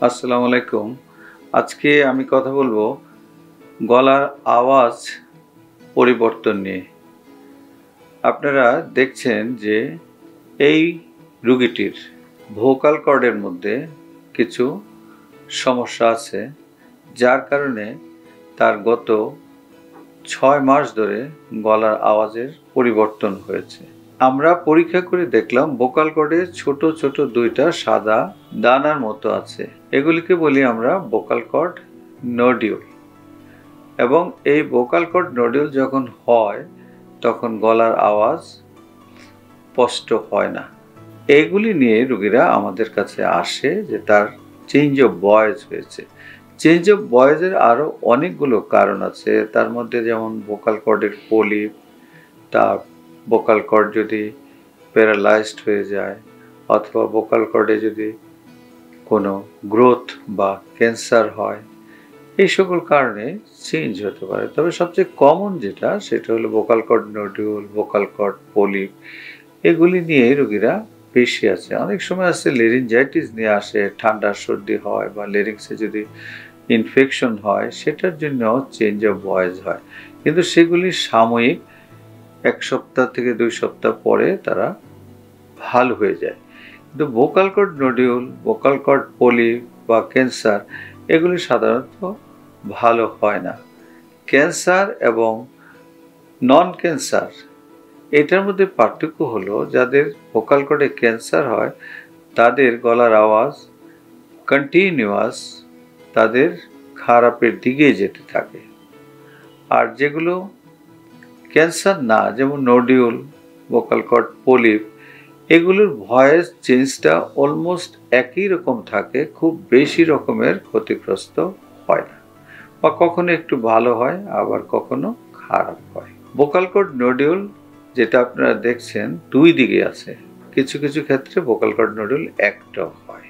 আসসালামু আলাইকুম। আজকে আমি কথা বলবো গলার আওয়াজ পরিবর্তন নিয়ে। আপনারা দেখছেন যে এই রোগীটির ভোকাল কর্ডের মধ্যে কিছু সমস্যা আছে, যার কারণে তার গত 6 মাস ধরে গলার আওয়াজের পরিবর্তন হয়েছে। আমরা পরীক্ষা করে দেখলাম ভোকাল কর্ডে ছোট ছোট 2টা সাদা দানার মতো আছে। এগুলিকে বলি আমরা ভোকাল কর্ড নোডিউল। এবং এই ভোকাল কর্ড নোডিউল যখন হয় তখন গলার আওয়াজ স্পষ্ট হয় না। এগুলি নিয়ে রোগীরা আমাদের কাছে আসে যে তার চেঞ্জ অফ ভয়েস হয়েছে। চেঞ্জ অফ ভয়েসের আরও অনেকগুলো কারণ আছে, তার মধ্যে যেমন ভোকাল কর্ডের পলিপ, তার ভোকাল কর্ড যদি প্যারালাইজড হয়ে যায়, অথবা ভোকাল কর্ডে যদি কোনো গ্রোথ বা ক্যান্সার হয়, এই সকল কারণে চেঞ্জ হতে পারে। তবে সবচেয়ে কমন যেটা সেটা হলো vocal cord nodule, vocal cord polyp. এগুলি নিয়ে রোগীরা বেশি আছে। অনেক সময় আছে লেরিনজাইটিস নিয়ে আসে, ঠান্ডা সর্দি হয় বা লেরিংসে যদি ইনফেকশন হয় সেটার জন্য চেঞ্জ অফ ভয়েস হয়, কিন্তু সেগুলি সাময়িক, 1 সপ্তাহ থেকে 2 সপ্তাহ পরে তারা ভালো হয়ে যায়। কিন্তু vocal cord nodule, vocal cord polyp বা ক্যান্সার এগুলি সাধারণত ভালো হয় না। ক্যান্সার এবং নন ক্যান্সার, এটার মধ্যে পার্থক্য হলো যাদের ভোকাল কর্ডে ক্যান্সার হয় তাদের গলার আওয়াজ কন্টিনিউয়াস, তাদের খারাপের দিকে যেতে থাকে। আর যেগুলো ক্যান্সার না, যেমন নোডিউল, ভোকাল কর্ড পলিপ, এগুলোর ভয়েস চেঞ্জটা অলমোস্ট একই রকম থাকে, খুব বেশি রকমের ক্ষতিগ্রস্ত হয় না, বা কখনো একটু ভালো হয় আবার কখনো খারাপ হয়। ভোকাল কর্ড নোডিউল যেটা আপনারা দেখছেন 2 দিকে আছে, কিছু কিছু ক্ষেত্রে ভোকাল কর্ড নোডিউল একটাও হয়।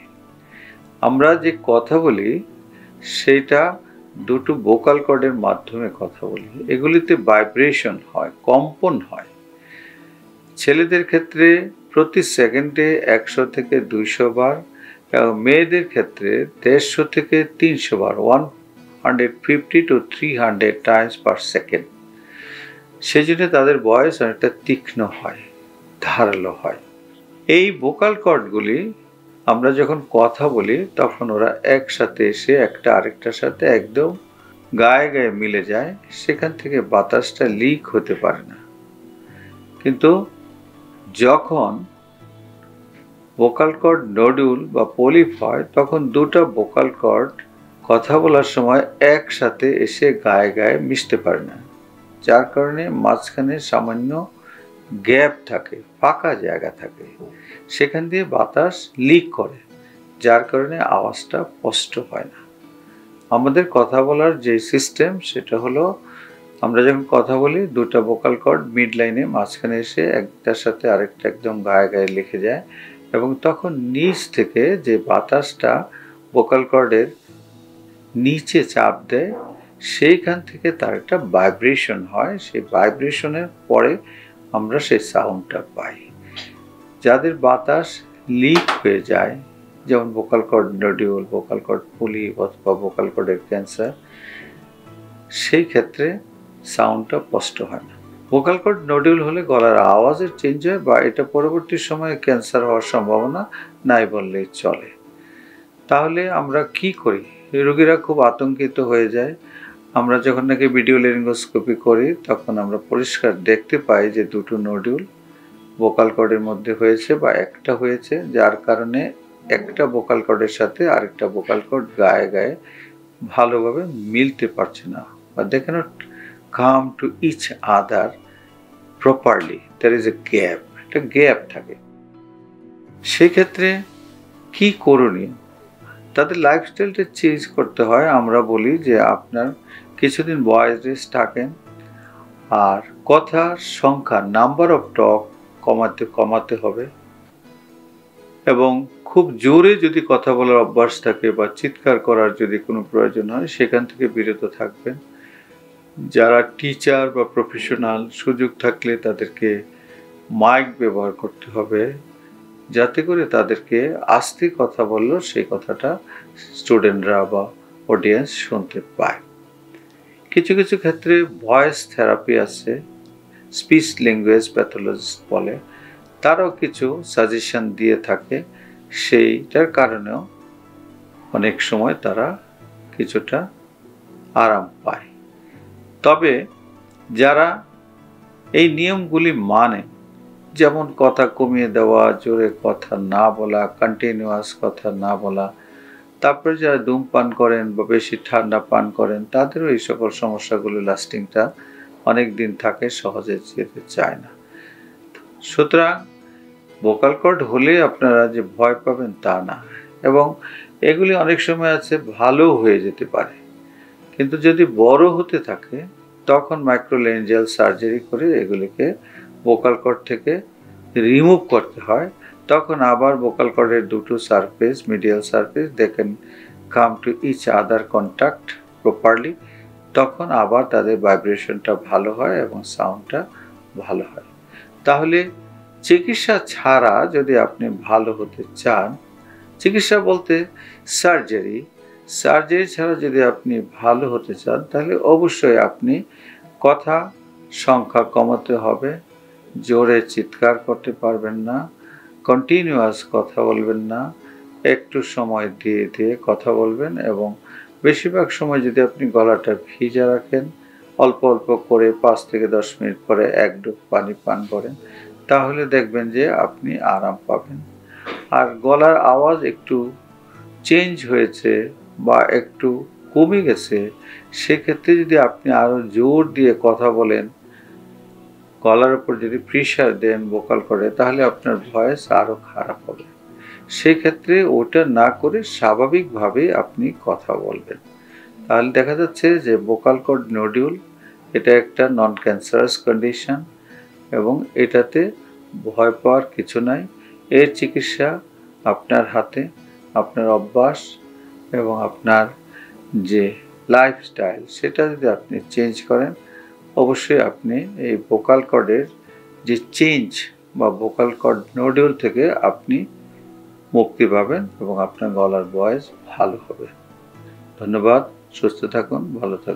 আমরা যে কথা বলি সেটা দুটো ভোকাল কর্ডের মাধ্যমে কথা বলি, এগুলিতে ভাইব্রেশন হয়, কম্পন হয়। ছেলেদের ক্ষেত্রে প্রতি সেকেন্ডে 100 থেকে 200 বার, এবং মেয়েদের ক্ষেত্রে 150 থেকে 300 বার, 150 to 300 টাইমস পার সেকেন্ড। সেজন্য তাদের ভয়েস অনেকটা তীক্ষ্ণ হয়, ধারালো হয়। এই ভোকাল কর্ডগুলি আমরা যখন কথা বলি তখন ওরা একসাথে এসে একটা আরেকটার সাথে একদম গায়ে গায়ে মিলে যায়, সেখান থেকে বাতাসটা লিক হতে পারে না। কিন্তু যখন ভোকাল কর্ড নোডিউল বা পলিপ হয় তখন দুটো ভোকাল কর্ড কথা বলার সময় একসাথে এসে গায়ে গায়ে মিশতে পারে না, যার কারণে মাঝখানে সামান্য গ্যাপ থাকে, ফাঁকা জায়গা থাকে, সেখান দিয়ে বাতাস লিক করে, যার কারণে আওয়াজটা স্পষ্ট হয় না। আমাদের কথা বলার যে সিস্টেম সেটা হলো, আমরা যখন কথা বলি দুটো ভোকাল কর্ড মিড লাইনে মাঝখানে এসে একটার সাথে আরেকটা একদম গায়ে গায়ে লেগে যায়, এবং তখন নিচ থেকে যে বাতাসটা ভোকাল কর্ডের নিচে চাপ দেয় সেইখান থেকে তার একটা ভাইব্রেশন হয়, সেই ভাইব্রেশনের পরে আমরা সেই সাউন্ডটা পাই। যাদের বাতাস লিক হয়ে যায়, যেমন vocal cord nodule, vocal cord polyp অথবা ভোকাল কর্ডের ক্যান্সার, সেই ক্ষেত্রে সাউন্ডটা স্পষ্ট হয় না। ভোকাল কর্ড নোডিউল হলে গলার আওয়াজের চেঞ্জ হয়, বা এটা পরবর্তী সময়ে ক্যান্সার হওয়ার সম্ভাবনা নাই বললেই চলে। তাহলে আমরা কি করি? রোগীরা খুব আতঙ্কিত হয়ে যায়। আমরা যখন নাকি ভিডিও লেরিঙ্গোস্কোপি করি তখন আমরা পরিষ্কার দেখতে পাই যে দুটো নোডিউল ভোকাল কর্ডের মধ্যে হয়েছে বা একটা হয়েছে, যার কারণে একটা ভোকাল কর্ডের সাথে আরেকটা ভোকাল কর্ড গায়ে গায়ে ভালোভাবে মিলতে পারছে না, বা they cannot come to each other properly, there is a gap, একটা গ্যাপ থাকে। সেক্ষেত্রে কি করণীয়? তাদের লাইফস্টাইলটা চেঞ্জ করতে হয়। আমরা বলি যে আপনার কিছুদিন ভয়েস রেস্ট থাকেন, আর কথার সংখ্যা, নাম্বার অফ টক কমাতে হবে, এবং খুব জোরে যদি কথা বলার অভ্যাস থাকে বা চিৎকার করার যদি কোনো প্রয়োজন হয় সেখান থেকে বিরত থাকবেন। যারা টিচার বা প্রফেশনাল, সুযোগ থাকলে তাদেরকে মাইক ব্যবহার করতে হবে, যাতে করে তাদেরকে আস্তে কথা বললেও সেই কথাটা স্টুডেন্টরা বা অডিয়েন্স শুনতে পায়। কিছু কিছু ক্ষেত্রে ভয়েস থেরাপি আছে, স্পিচ ল্যাঙ্গুয়েজ প্যাথোলজিস্ট বলে, তারাও কিছু সাজেশন দিয়ে থাকে। সেইটার কারণেও অনেক সময় তারা কিছুটা আরাম পায়। তবে যারা এই নিয়মগুলি মানে, যেমন কথা কমিয়ে দেওয়া, জোরে কথা না বলা, কন্টিনিউয়াস কথা না বলা, তারপরে যারা ধূমপান করেন বা বেশি ঠান্ডা পান করেন, তাদেরও এই সকল সমস্যাগুলো লাস্টিংটা অনেক দিন থাকে, সহজে যেতে চায় না। সুতরাং ভোকাল কর্ড হলে আপনারা যে ভয় পাবেন তা না, এবং এগুলি অনেক সময় আছে ভালো হয়ে যেতে পারে। কিন্তু যদি বড় হতে থাকে তখন মাইক্রোল্যারিঞ্জিয়াল সার্জারি করে এগুলিকে ভোকাল কর্ড থেকে রিমুভ করতে হয়। তখন আবার ভোকাল কর্ডের দুটো surface, medial surface, they can come to each other contact properly. তখন আবার তাদের ভাইব্রেশনটা ভালো হয় এবং সাউন্ডটা ভালো হয়। তাহলে চিকিৎসা ছাড়া যদি আপনি ভালো হতে চান, চিকিৎসা বলতে সার্জারি ছাড়া যদি আপনি ভালো হতে চান, তাহলে অবশ্যই আপনি কথা সংখ্যা কমাতে হবে, জোরে চিৎকার করতে পারবেন না, কন্টিনিউয়াস কথা বলবেন না, একটু সময় দিয়ে দিয়ে কথা বলবেন, এবং বেশিরভাগ সময় যদি আপনি গলাটা ভিজা রাখেন, অল্প অল্প করে 5 থেকে 10 মিনিট পরে এক ঢোক পানি পান করেন, তাহলে দেখবেন যে আপনি আরাম পাবেন। আর গলার আওয়াজ একটু চেঞ্জ হয়েছে বা একটু কমে গেছে, সেক্ষেত্রে যদি আপনি আরও জোর দিয়ে কথা বলেন, গলার উপর যদি প্রেশার দেন ভোকাল কর্ডে, তাহলে আপনার ভয়েস আরও খারাপ হবে। সেক্ষেত্রে ওটা না করে স্বাভাবিকভাবে আপনি কথা বলবেন। তাহলে দেখা যাচ্ছে যে ভোকাল কর্ড নোডিউল এটা একটা নন ক্যান্সারাস কন্ডিশন, এবং এটাতে ভয় পাওয়ার কিছু নাই। এর চিকিৎসা আপনার হাতে, আপনার অভ্যাস এবং আপনার যে লাইফস্টাইল সেটা যদি আপনি চেঞ্জ করেন, অবশ্যই আপনি এই ভোকাল কর্ডের যে চেঞ্জ বা ভোকাল কর্ড নোডিউল থেকে আপনি মুক্তি পাবেন এবং আপনার গলার ভয়েস ভালো হবে। ধন্যবাদ। সুস্থ থাকুন, ভালো থাকুন।